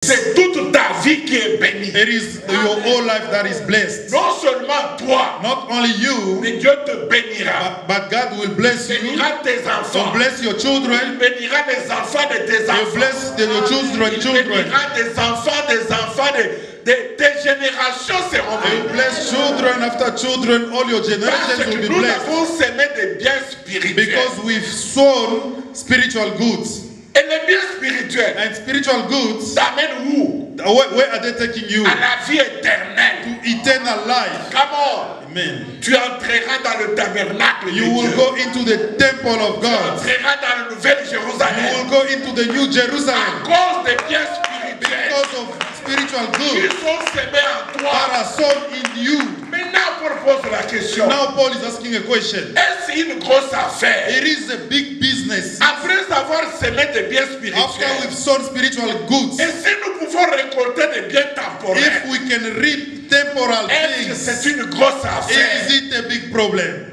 C'est toute ta vie qui est bénie. It is your whole life that is blessed. Non seulement toi, Not only you, mais Dieu te bénira. but God will bless Il you. bénira tes enfants. So bless your Il children. bénira les enfants de tes You enfants. bless your children, Il children. bénira des enfants tes générations seront You bénies. bless children after children. All your Parce generations que will be nous blessed. avons semé des biens spirituels. Because we've sown spiritual goods. Et les biens spirituels And spiritual goods, t'amènent où? where are they taking you? À la vie éternelle. To eternal life. Come on. Amen. Tu entreras dans le tabernacle de You will Dieu. go into the temple of Tu God. entreras dans la nouvelle You Jérusalem. will go into the New À Jerusalem. cause des biens spirituels Because of spiritual qui goods sont semés en that toi. are sown in you. Maintenant, Paul pose la question. Now Paul is asking a question. Est-ce une grosse affaire? It is a big business. Après avoir semé des biens After spirituels, we've sown spiritual goods, et si nous pouvons récolter des biens temporaires, if we can reap temporal est-ce que things, c'est une grosse affaire? is it a big problem?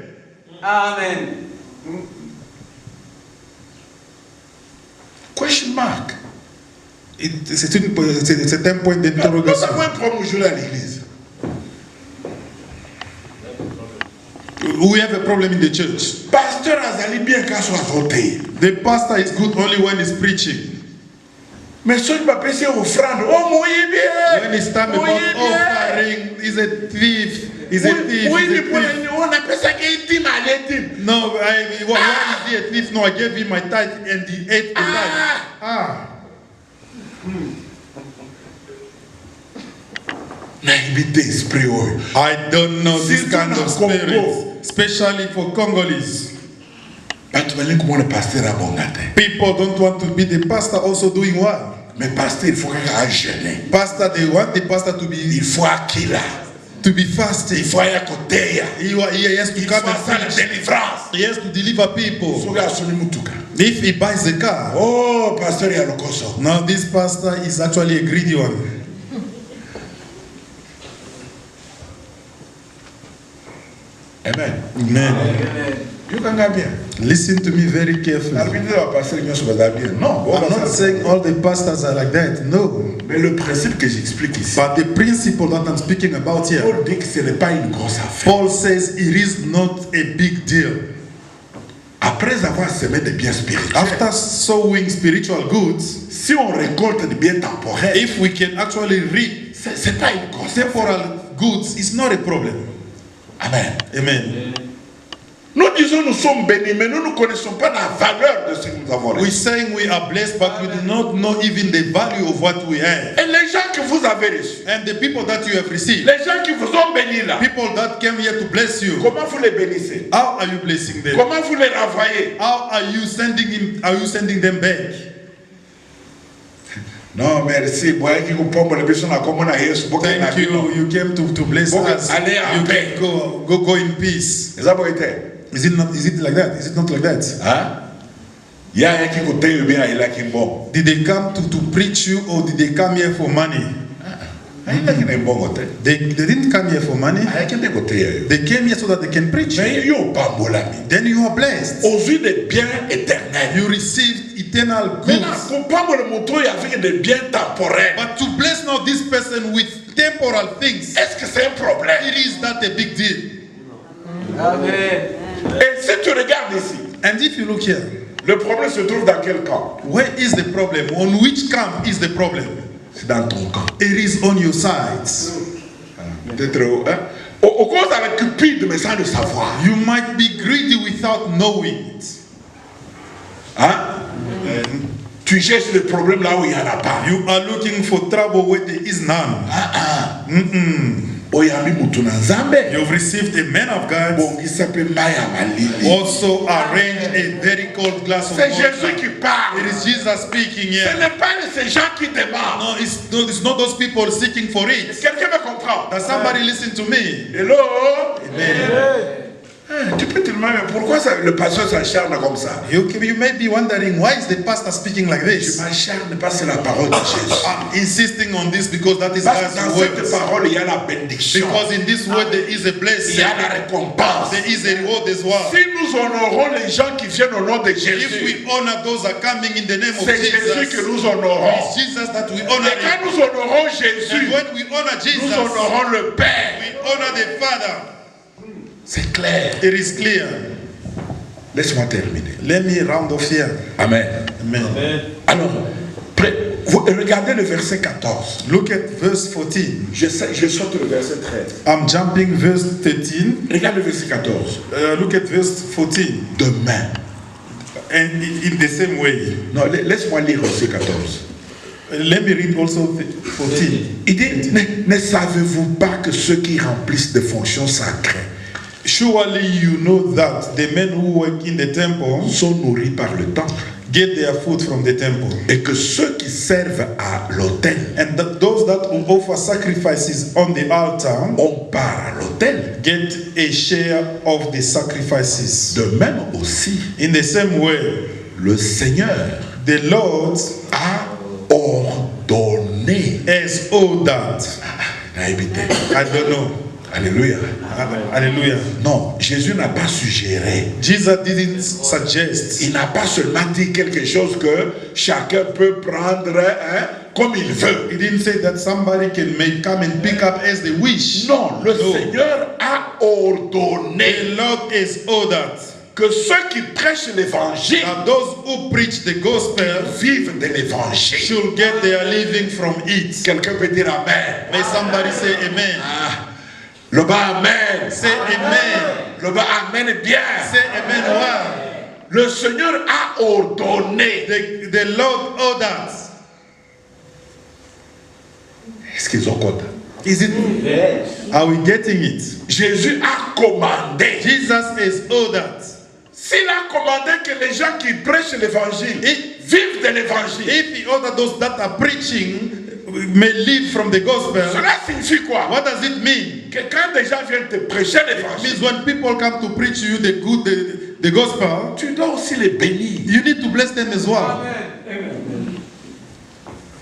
Amen. Question mark. C'est un point Nous d'interrogation. avons un problème aujourd'hui à l'église. We have a problem in the church. Pasteur Azali bien qu'à soit voté. The pastor is good only when he's preaching. Mais ceux qui m'ont passé offrande, oh moi bien. When it's time about offering, he's a thief. He's a thief. Oui, He's a thief. on appelle ça qu'il dit malade. No, why is he a thief? No, I gave him my tithe and he ate the tithe. Ah. Naïveté esprit. I don't know this Surtout kind dans of Congo. spirit, especially for Congolese. Comment le pasteur a bon gâté. People don't want to be the pastor also doing what? Mais pasteur, il faut qu'il ait jeûné. Pastor, they want the pastor to Il be faut qu'il a. fasting. Il faut aller à côté. He has to Il come faut and faire la preach. délivrance. He has to deliver Il people. faut qu'il assume Mutuka. If he buys a car, Oh, pasteur, il y a le coso. now this pastor is actually a greedy one. Amen. Amen. You can get bien. Listen to me very carefully. L'arbitre va passer bien sur bien. Non, I'm not saying all the pastors are like that. No. mais le principe que j'explique ici, But the principle that I'm speaking about here, Paul dit que ce n'est pas une grosse affaire. Paul says it is not a big deal. Après avoir semé des biens spirituels, After sowing spiritual goods, si on récolte des biens temporaires, if we can actually reap c'est pas une grosse affaire. temporal goods, it's not a problem. Amen. Amen. Nous disons nous sommes bénis, mais nous ne connaissons pas la valeur de ce que nous avons. We're saying we are blessed, but we do not know even the value of what we have. Et les gens que vous avez reçus, And the people that you have received, les gens qui vous ont bénis là, people that came here to bless you, comment vous les bénissez? how are you blessing them? Comment vous les renvoyez? How are you sending them back? Non, merci. Thank you. You came to bless Bon, us. allez en You paix. can go in peace. Is it like that? Is it not like that? Did they come to preach you, or did they come here for money? They didn't come here for money. They came here so that they can preach. Then you are blessed. You received eternal goods. But to bless now this person with temporal things, Est-ce que c'est un problème? it is not a big deal. Amen. Et si tu regardes ici, And if you look here, le problème se trouve dans quel camp? where is the problem? On which camp is the problem? C'est dans ton camp. It is on your sides. Peut-être au cause avec cupide, mais sans le savoir. You might be greedy without knowing it. Tu cherches le problème là où il n'y en a pas. You are looking for trouble where there is none. Oyami mutu na nzambe. You've received a man of God. Bongi s'appelle Maya Malili. Also arrange a very cold glass of C'est water. Jésus qui parle. It is Jesus speaking Ce here. n'est pas ces gens qui demandent. No, it's not those people seeking for it. Quelqu'un me comprend? Does somebody listen to me? Hello? Amen. Tu peux te demander pourquoi le pasteur s'acharne comme ça. You may be wondering, why is the pastor speaking like Je this? m'acharne parce que c'est la parole de Jésus. I'm insisting on this because that is Parce que God's dans word. cette parole, il y a la bénédiction. Because in this word there is a Il y blessing, a la récompense. there is a reward as well. Si nous honorons les gens qui viennent au nom de If Jésus, we honor those that are coming in the name of c'est Jésus que Jesus, nous honorons. it's Jesus that we honor. Et quand nous honorons And Jésus, when we honor nous Jesus, honorons le Père. we honor the Father. C'est clair. It is clear. Laisse-moi terminer. Let me round off here. Amen. Amen. Alors, regardez le verset 14. Look at verse 14. Je saute le verset 13. I'm jumping verse 13. Regarde le verset 14. Look at verse 14. Demain. And in the same way. Non, laisse-moi lire verset 14. Let me read also 14. Il dit, ne savez-vous pas que ceux qui remplissent des fonctions sacrées Surely you know that the men who work in the temple sont nourris par le temple get their food from the temple, et que ceux qui servent à l'autel and that those that who offer sacrifices on the altar ont part à l'autel. get a share of the sacrifices. De même aussi, In the same way, le Seigneur the Lord a ordonné. has ordered. I don't know. Alléluia. Hallelujah. Non, Jésus n'a pas suggéré. Jesus didn't suggest. Il n'a pas seulement dit quelque chose que chacun peut prendre comme il veut. He didn't say that somebody can come and pick up as they wish. Non, le Seigneur a ordonné The Lord has ordered que ceux qui prêchent l'évangile that those who preach the gospel vivent de l'évangile. should get their living from it. Quelqu'un peut dire Amen. May somebody say amen. Le bas Amen. Say amen. Le bas Amen est bien. Say amen. Wow. Le Seigneur a ordonné. The Lord ordered. Est-ce qu'ils ont compte? Is it? Are we getting it? Jésus a commandé. Jesus has ordered. S'il a commandé que les gens qui prêchent l'évangile vivent de l'évangile. If he ordered those that are preaching may live from the gospel, cela signifie quoi? what does it mean? Que quand des gens viennent te prêcher It l'évangile, means when people come to preach you the gospel, tu dois aussi les bénir. you need to bless them as well.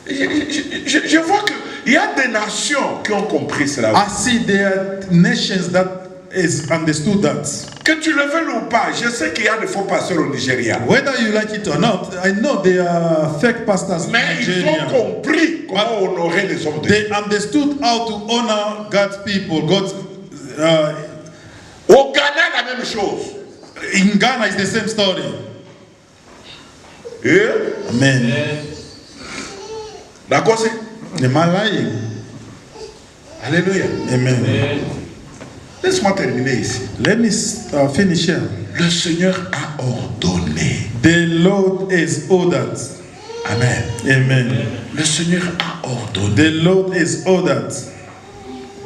Je vois qu'il y a des nations qui ont compris cela. I see there are nations that has understood that. Que tu le veuilles ou pas, je sais qu'il y a des faux pasteurs au Nigeria. Whether you like it or not, I know there are fake pastors in Mais ils ont Nigeria. compris comment honorer les hommes de Dieu. They understood how to honor God's people. Au Ghana, la même chose. In Ghana, it's the same story. Amen. D'accord, c'est? Am I lying? Alléluia. Amen. Laisse-moi terminer ici. Let me finish here. Le Seigneur a ordonné. The Lord has ordered. Amen. Amen. Le Seigneur a ordonné. The Lord has ordered.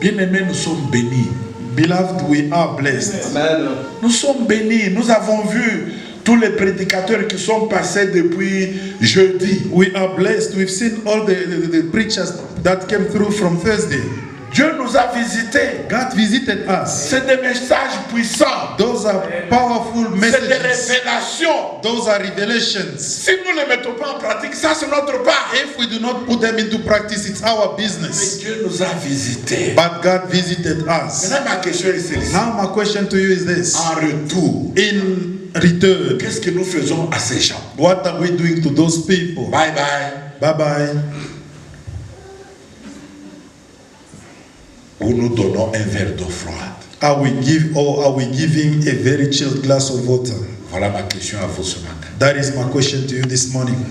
Bien-aimés, nous sommes bénis. Beloved, we are blessed. Amen. Nous sommes bénis. Nous avons vu tous les prédicateurs qui sont passés depuis jeudi. We are blessed. We've seen all the preachers that came through from Thursday. Dieu nous a visités. God visited us. C'est des messages puissants. Those are powerful C'est des messages. révélations. Those are revelations. Si nous ne les mettons pas en pratique, ça c'est notre part. If we do not put them into practice, it's our Mais business. Dieu nous a visités. But God visited us. Maintenant, ma question est celle-ci. Now my question to you is this. En retour, In return, qu'est-ce que nous faisons à ces gens? what are we doing to those people? Bye bye. Bye bye. Ou nous donnons un verre d'eau froide? Are we giving a very chilled glass of water? Voilà ma question à vous ce matin. That is my question to you this morning.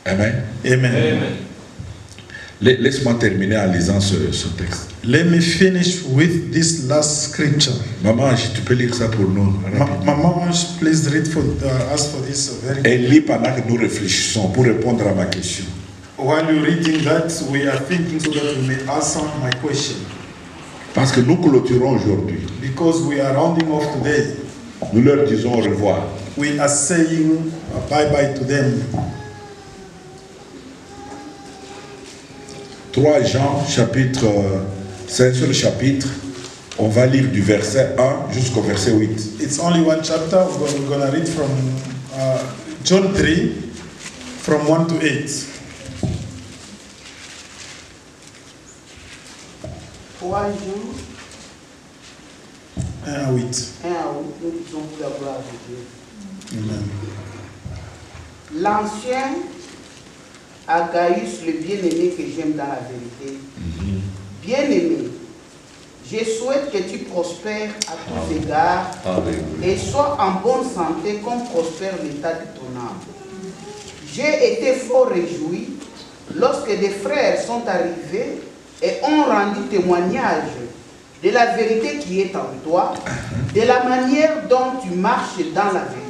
Amen. Amen. Laisse-moi terminer en lisant ce texte. Let me finish with this last scripture. Maman, tu peux lire ça pour nous. Mama, please read for us for this very. Et lis pendant que nous réfléchissons pour répondre à ma question. While you're reading that, we are thinking so that we may answer my question. Parce que nous clôturons aujourd'hui. Because we are rounding off today. Nous leur disons au revoir. We are saying bye bye to them. 3 Jean, chapitre, c'est un seul chapitre. On va lire du verset 1 jusqu'au verset 8. It's only one chapter. We're going to read from John 3, from 1 to 8. 3 Jean 1 à 8. 1 à 8, nous disons pour la gloire de Dieu. Amen. L'ancien Agaius, le bien-aimé que j'aime dans la vérité. Bien-aimé, je souhaite que tu prospères à tous égards et sois en bonne santé comme prospère l'état de ton âme. J'ai été fort réjoui lorsque des frères sont arrivés et ont rendu témoignage de la vérité qui est en toi, de la manière dont tu marches dans la vérité.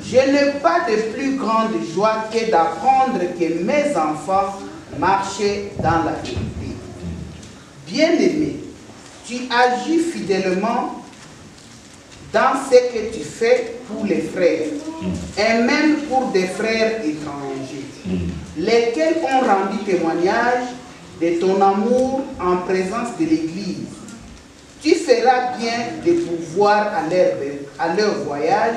Je n'ai pas de plus grande joie que d'apprendre que mes enfants marchaient dans la vérité. Bien-aimé, tu agis fidèlement dans ce que tu fais pour les frères, et même pour des frères étrangers, lesquels ont rendu témoignage de ton amour en présence de l'Église. Tu feras bien de pouvoir à leur voyage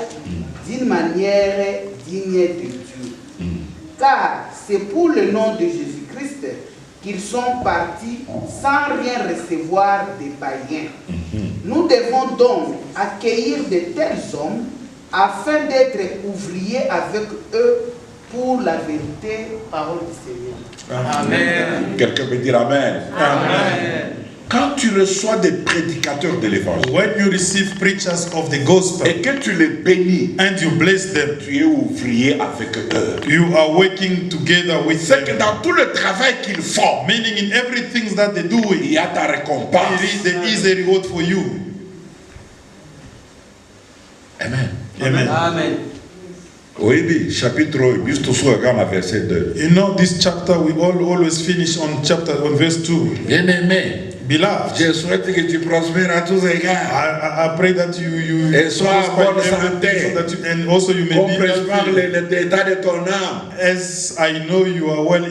d'une manière digne de Dieu. Car c'est pour le nom de Jésus-Christ qu'ils sont partis sans rien recevoir des païens. Nous devons donc accueillir de tels hommes afin d'être ouvriers avec eux pour la vérité, parole du Seigneur. Amen. Quelqu'un peut dire Amen. Amen. Quand tu reçois des prédicateurs de l'évangile, When you receive preachers of the gospel et que tu les bénis, and you bless them, tu es ouvrier avec eux. you are working together with C'est que them. dans tout le travail qu'ils font, Meaning in everything that they do, il y a ta récompense. there is a reward for you. Amen. Amen. Amen. Oui, chapitre 8, juste sous le verset 2. You know this chapter we always finish on verse 2. Bien-aimé, Beloved, je souhaite que tu prospères à tous égards. I pray that you Et sois en bonne prosper in santé. everything so that you, and also you may Qu'on be prépare healthy. l'état de ton âme. As I know you are well